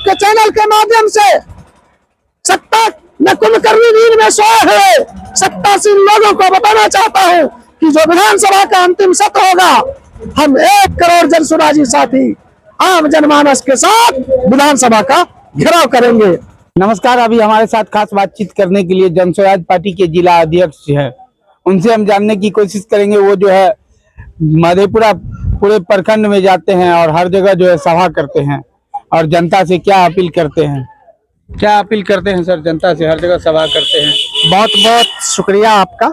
आपके चैनल के माध्यम से सत्ता में कुंभकर्णी नींद में सोए हुए सत्तासीन लोगों को बताना चाहता हूं कि जो विधानसभा का अंतिम सत्र होगा, हम 1 करोड़ जनसुराजी साथी आम जनमानस के साथ विधानसभा का घेराव करेंगे। नमस्कार। अभी हमारे साथ खास बातचीत करने के लिए जनसुराज पार्टी के जिला अध्यक्ष हैं, उनसे हम जानने की कोशिश करेंगे। वो जो है मधेपुरा पूरे प्रखंड में जाते हैं और हर जगह जो है सभा करते हैं और जनता से क्या अपील करते हैं। क्या अपील करते हैं सर जनता से? हर जगह सभा करते हैं। बहुत बहुत शुक्रिया आपका।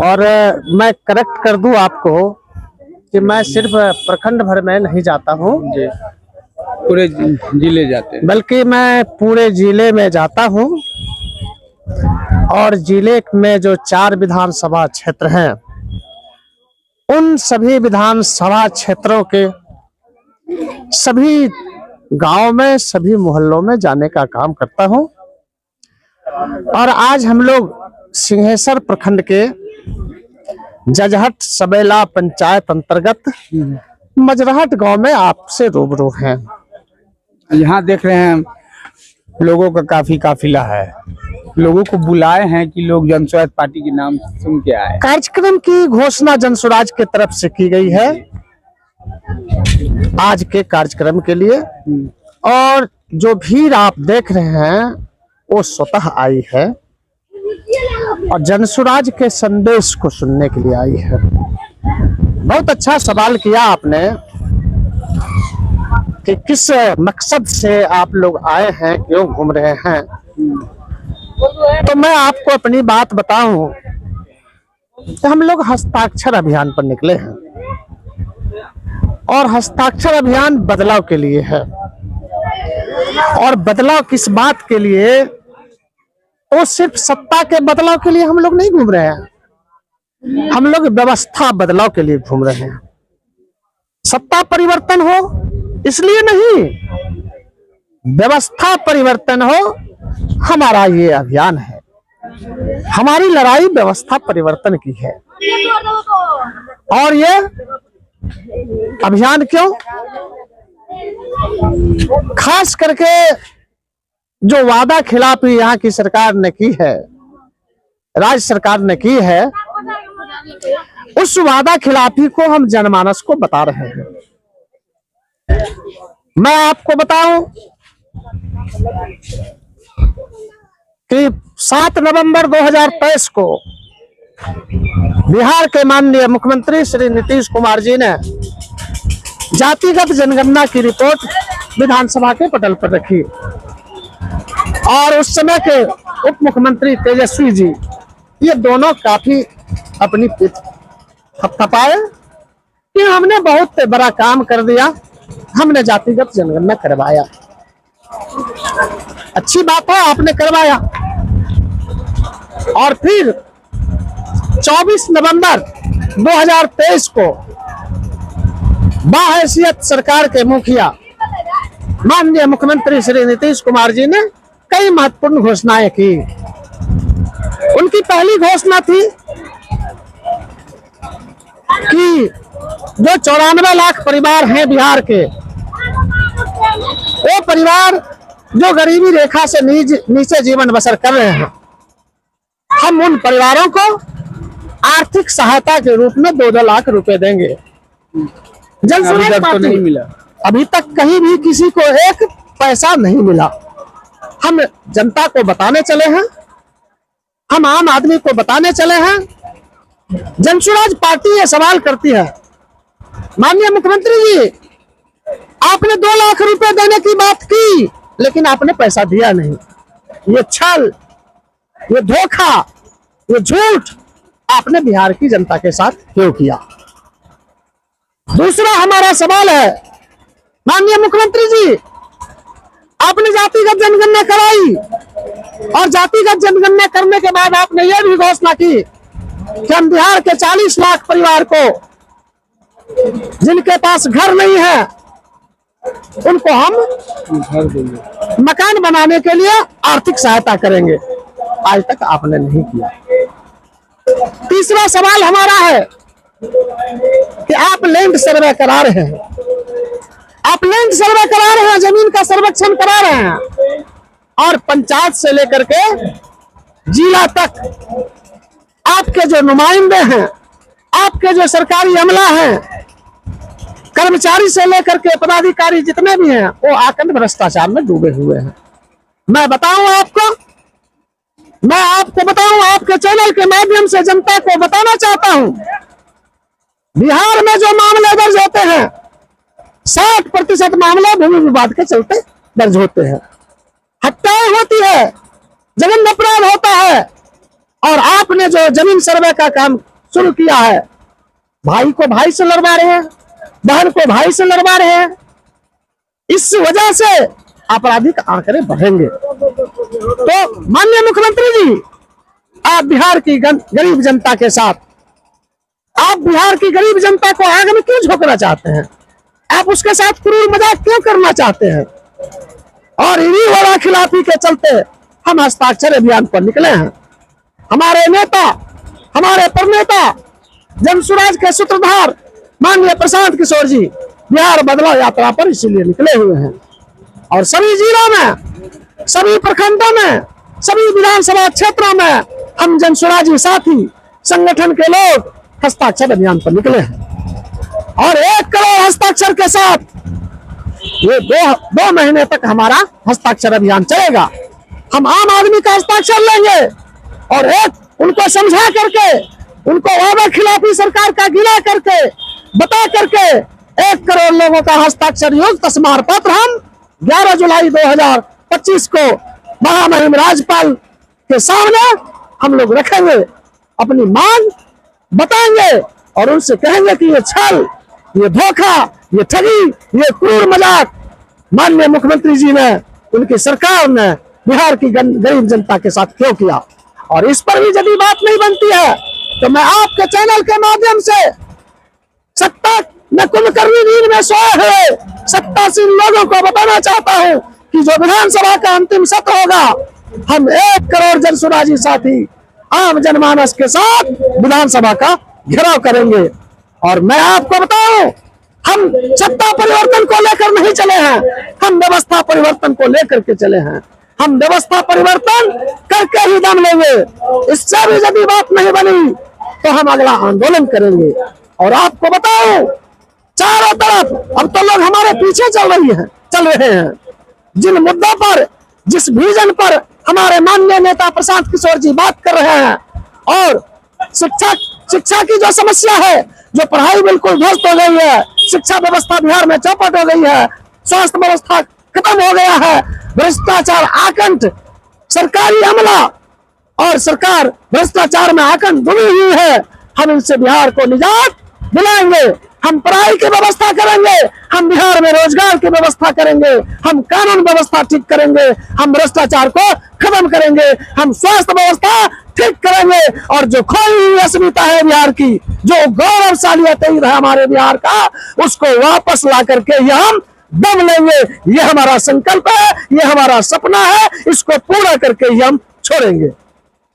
और मैं करेक्ट कर दूं आपको कि मैं सिर्फ प्रखंड भर में नहीं जाता हूं, पूरे जिले जाते हैं, बल्कि मैं पूरे जिले में जाता हूं। और जिले में जो 4 विधानसभा क्षेत्र हैं, उन सभी विधानसभा क्षेत्रों के सभी गांव में, सभी मोहल्लों में जाने का काम करता हूं। और आज हम लोग सिंहेश्वर प्रखंड के जजहट सबेला पंचायत अंतर्गत मजरहट गांव में आपसे रूबरू हैं। यहाँ देख रहे हैं लोगों का काफी काफिला है। लोगों को बुलाए हैं कि लोग जनसुराज पार्टी के नाम सुन के आए। कार्यक्रम की घोषणा जनसुराज की तरफ से की गई है आज के कार्यक्रम के लिए, और जो भीड़ आप देख रहे हैं वो स्वतः आई है और जनसुराज के संदेश को सुनने के लिए आई है। बहुत अच्छा सवाल किया आपने कि किस मकसद से आप लोग आए हैं, क्यों घूम रहे हैं। तो मैं आपको अपनी बात बताऊं कि हम लोग हस्ताक्षर अभियान पर निकले हैं और हस्ताक्षर अभियान बदलाव के लिए है। और बदलाव किस बात के लिए? तो सिर्फ सत्ता के बदलाव के लिए हम लोग नहीं घूम रहे हैं, हम लोग व्यवस्था बदलाव के लिए घूम रहे हैं। सत्ता परिवर्तन हो इसलिए नहीं, व्यवस्था परिवर्तन हो, हमारा ये अभियान है। हमारी लड़ाई व्यवस्था परिवर्तन की है। और ये अभियान क्यों? खास करके जो वादा खिलाफी यहाँ की सरकार ने की है, राज्य सरकार ने की है, उस वादा खिलाफी को हम जनमानस को बता रहे हैं। मैं आपको बताऊं कि 7 नवंबर 2023 को बिहार के माननीय मुख्यमंत्री श्री नीतीश कुमार जी ने जातिगत जनगणना की रिपोर्ट विधानसभा के पटल पर रखी और उस समय के उप मुख्यमंत्री तेजस्वी जी, ये दोनों काफी अपनी पीठ थपथपाए कि हमने बहुत बड़ा काम कर दिया, हमने जातिगत जनगणना करवाया। अच्छी बात है, आपने करवाया। और फिर 24 नवंबर 2023 को बाहैसियत सरकार के मुखिया माननीय मुख्यमंत्री श्री नीतीश कुमार जी ने कई महत्वपूर्ण घोषणाएं की। उनकी पहली घोषणा थी कि जो 94 लाख परिवार हैं बिहार के, वो परिवार जो गरीबी रेखा से नीचे जीवन बसर कर रहे हैं, हम उन परिवारों को आर्थिक सहायता के रूप में 2-2 लाख रुपए देंगे। जनसुराज पार्टी नहीं मिला, अभी तक कहीं भी किसी को 1 पैसा नहीं मिला। हम जनता को बताने चले हैं, हम आम आदमी को बताने चले हैं। जनसुराज पार्टी ये सवाल करती है, माननीय मुख्यमंत्री जी, आपने 2 लाख रुपए देने की बात की, लेकिन आपने पैसा दिया नहीं। ये छल, ये धोखा, ये झूठ आपने बिहार की जनता के साथ क्यों किया? दूसरा हमारा सवाल है, माननीय मुख्यमंत्री जी, आपने जातिगत जनगणना कराई और जातिगत जनगणना करने के बाद आपने यह भी घोषणा की कि हम बिहार के 40 लाख परिवार को जिनके पास घर नहीं है, उनको हम मकान बनाने के लिए आर्थिक सहायता करेंगे। आज तक आपने नहीं किया। तीसरा सवाल हमारा है कि आप लैंड सर्वे करा रहे हैं, आप लैंड सर्वे करा रहे हैं इलेक्शन करा रहे हैं और पंचायत से लेकर के जिला तक आपके जो नुमाइंदे हैं, आपके जो सरकारी अमला हैं, कर्मचारी से लेकर के पदाधिकारी जितने भी हैं, वो आकंठ भ्रष्टाचार में डूबे हुए हैं। मैं बताऊं आपको, आपके चैनल के माध्यम से जनता को बताना चाहता हूं, बिहार में जो मामले दर्ज होते हैं 60% मामले भूमि विवाद के चलते दर्ज होते हैं। हत्याएं होती है, जघन्य अपराध होता है, और आपने जो जमीन सर्वे का काम शुरू किया है, भाई को भाई से लड़वा रहे हैं, बहन को भाई से लड़वा रहे हैं, इस वजह से आपराधिक आंकड़े बढ़ेंगे। तो माननीय मुख्यमंत्री जी, आप बिहार की गरीब जनता के साथ, आप बिहार की गरीब जनता को आग में क्यों झोंकना चाहते हैं? आप उसके साथ क्रूर मजाक क्यों करना चाहते हैं? और इन्हीं वाला खिलाफी के चलते हम हस्ताक्षर अभियान पर निकले हैं। हमारे नेता, हमारे प्रणेता, जनसुराज के सूत्रधार माननीय प्रशांत किशोर जी बिहार बदलाव यात्रा पर इसीलिए निकले हुए हैं। और सभी जिलों में, सभी प्रखंडों में, सभी विधानसभा क्षेत्रों में हम जनसुराजी साथी संगठन के लोग हस्ताक्षर अभियान पर निकले हैं। और 1 करोड़ हस्ताक्षर के साथ ये दो महीने तक हमारा हस्ताक्षर अभियान चलेगा। हम आम आदमी का हस्ताक्षर लेंगे और उनको समझा करके, उनको वादा खिलाफी सरकार का गिला करके, बता करके 1 करोड़ लोगों का हस्ताक्षर युक्त स्मारक पत्र हम 11 जुलाई 2025 को महामहिम राज्यपाल के सामने हम लोग रखेंगे, अपनी मांग बताएंगे और उनसे कहेंगे कि ये छल, ये धोखा, ये ठगी, ये क्रूर मजाक माननीय मुख्यमंत्री जी ने, उनकी सरकार ने बिहार की गरीब जनता के साथ क्यों किया। और इस पर भी यदि बात नहीं बनती है तो मैं आपके चैनल के माध्यम से सत्ता में कुंभकर्णी नींद में सोए हुए सत्तासीन लोगों को बताना चाहता हूं कि जो विधानसभा का अंतिम सत्र होगा, हम 1 करोड़ जनसुराजी साथी आम जनमानस के साथ विधानसभा का घेराव करेंगे। और मैं आपको बताऊं, हम सत्ता परिवर्तन को लेकर नहीं चले हैं, हम व्यवस्था परिवर्तन को लेकर के चले हैं। हम व्यवस्था परिवर्तन करके ही दम लेंगे। इससे भी यदि बात नहीं बनी तो हम अगला आंदोलन करेंगे। और आपको बताऊं, चारों तरफ अब तो लोग हमारे पीछे चल रहे हैं। जिन मुद्दों पर, जिस विजन पर हमारे माननीय नेता प्रशांत किशोर जी बात कर रहे हैं, और शिक्षा की जो समस्या है, जो पढ़ाई बिल्कुल ध्वस्त हो गई है, शिक्षा व्यवस्था बिहार में चौपट हो गई है, स्वास्थ्य व्यवस्था खत्म हो गया है, भ्रष्टाचार आकंठ, सरकारी अमला और सरकार भ्रष्टाचार में आकंठ डूबी हुई है। हम इनसे बिहार को निजात दिलाएंगे। हम पढ़ाई की व्यवस्था करेंगे, हम बिहार में रोजगार की व्यवस्था करेंगे, हम कानून व्यवस्था ठीक करेंगे, हम भ्रष्टाचार को खत्म करेंगे, हम स्वास्थ्य व्यवस्था ठीक करेंगे। और जो खोई हुई अस्मिता है बिहार की, जो गौरवशाली अतीत है हमारे बिहार का, उसको वापस ला करके ये हम दम लेंगे। ये हमारा संकल्प है, ये हमारा सपना है, इसको पूरा करके ही हम छोड़ेंगे।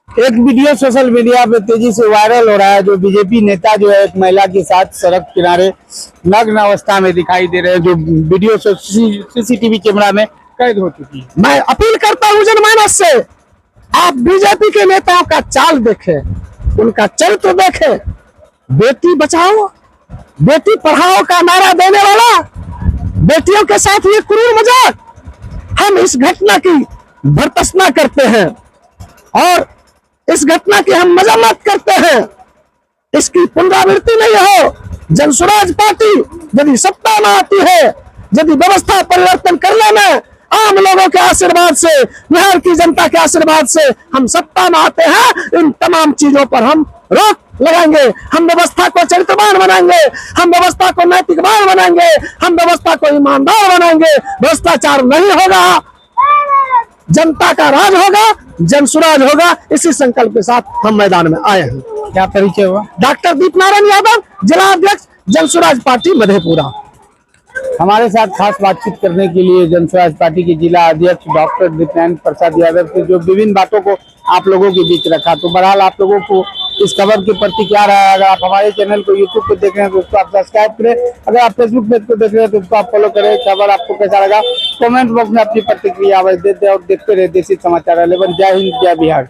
एक वीडियो सोशल मीडिया पे तेजी से वायरल हो रहा है, जो बीजेपी नेता जो है एक महिला के साथ सड़क किनारे नग्न अवस्था में दिखाई दे रहे हैं, जो वीडियो सीसीटीवी कैमरा में कैद हो चुकी है। मैं अपील करता हूं जनमानस से, आप बीजेपी के नेताओं का चाल देखें, उनका चरित्र देखें। बेटी बचाओ, बेटी पढ़ाओ का नारा देने वाला, बेटियों के साथ ये क्रूर मजाक, हम इस घटना की भर्त्सना करते हैं और इस घटना की हम मजम्मत करते हैं। इसकी पुनरावृत्ति नहीं हो। जनसुराज पार्टी यदि सत्ता में आती है, यदि व्यवस्था परिवर्तन करने में आम लोगों के आशीर्वाद से, बिहार की जनता के आशीर्वाद से हम सत्ता में आते हैं, इन तमाम चीजों पर हम रोक लगाएंगे। हम व्यवस्था को चरित्रवान बनाएंगे, हम व्यवस्था को नैतिकवान बनाएंगे, हम व्यवस्था को ईमानदार बनाएंगे। भ्रष्टाचार नहीं होगा, जनता का राज होगा, जनसुराज होगा। इसी संकल्प के साथ हम मैदान में आए हैं। क्या परिचय हुआ? डॉक्टर दीपनारायण यादव, जिला अध्यक्ष जनसुराज पार्टी मधेपुरा। हमारे साथ खास बातचीत करने के लिए जनसुराज पार्टी के जिला अध्यक्ष डॉक्टर दीपनारायण प्रसाद यादव से जो विभिन्न बातों को आप लोगों के बीच रखा। तो बहरहाल आप लोगों को इस खबर के प्रति क्या रहा है। अगर आप हमारे चैनल को यूट्यूब पे देख रहे हैं तो उसको आप सब्सक्राइब करें, अगर आप फेसबुक पेज को देख रहे हैं तो उसको आप फॉलो करें। खबर आपको कैसा लगा कमेंट बॉक्स में अपनी प्रतिक्रिया दे दें और देखते रहे देसी समाचार 11। जय हिंद, जय बिहार।